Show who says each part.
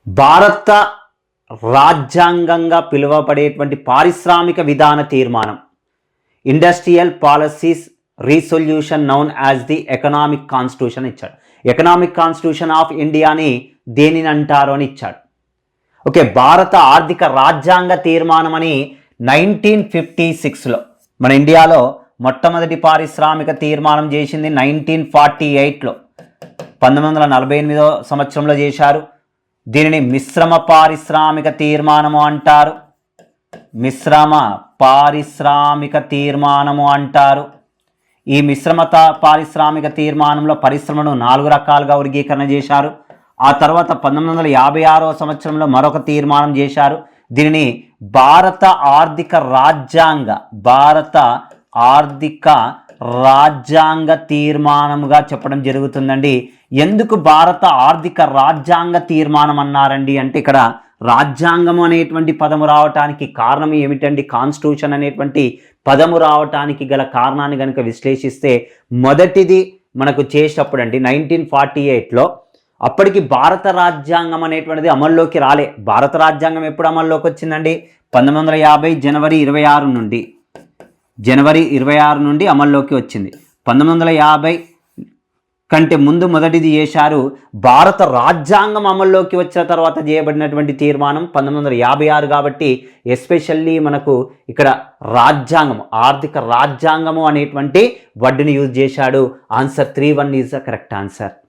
Speaker 1: భారత రాజ్యాంగంగా పిలువబడేటువంటి పారిశ్రామిక విధాన తీర్మానం industrial policies resolution noun as the economic constitution ఇచ్చాడు. ఎకనామిక్ కాన్స్టిట్యూషన్ ఆఫ్ ఇండియాని దేనిని అంటారు అని ఇచ్చాడు. ఓకే, భారత ఆర్థిక రాజ్యాంగ తీర్మానం అని 1956లో మన ఇండియాలో మొట్టమొదటి పారిశ్రామిక తీర్మానం చేసింది 1948లో 1948వ సంవత్సరంలో చేశారు. దీనిని మిశ్రమ పారిశ్రామిక తీర్మానము అంటారు. మిశ్రమ పారిశ్రామిక తీర్మానము అంటారు. ఈ పారిశ్రామిక తీర్మానంలో పరిశ్రమను 4 రకాలుగా వర్గీకరణ చేశారు. ఆ తర్వాత 1956వ సంవత్సరంలో మరొక తీర్మానం చేశారు. దీనిని భారత ఆర్థిక రాజ్యాంగ తీర్మానముగా చెప్పడం జరుగుతుందండి. ఎందుకు భారత ఆర్థిక రాజ్యాంగ తీర్మానం అన్నారండి అంటే ఇక్కడ రాజ్యాంగం అనేటువంటి పదము రావటానికి కారణం ఏమిటండి? కాన్స్టిట్యూషన్ అనేటువంటి పదము రావటానికి గల కారణాన్ని కనుక విశ్లేషిస్తే మొదటిది మనకు చేసేటప్పుడు అండి 1948లో అప్పటికి భారత రాజ్యాంగం అనేటువంటిది అమల్లోకి రాలే. భారత రాజ్యాంగం ఎప్పుడు అమల్లోకి వచ్చిందండి? 1950 జనవరి 26 నుండి అమల్లోకి వచ్చింది. 1950 కంటే ముందు మొదటిది చేశారు. భారత రాజ్యాంగం అమల్లోకి వచ్చిన తర్వాత చేయబడినటువంటి తీర్మానం 1956 కాబట్టి ఎస్పెషల్లీ మనకు ఇక్కడ రాజ్యాంగం, ఆర్థిక రాజ్యాంగము అనేటువంటి వర్డ్ని యూజ్ చేశాడు. Answer 3-1 is the correct answer.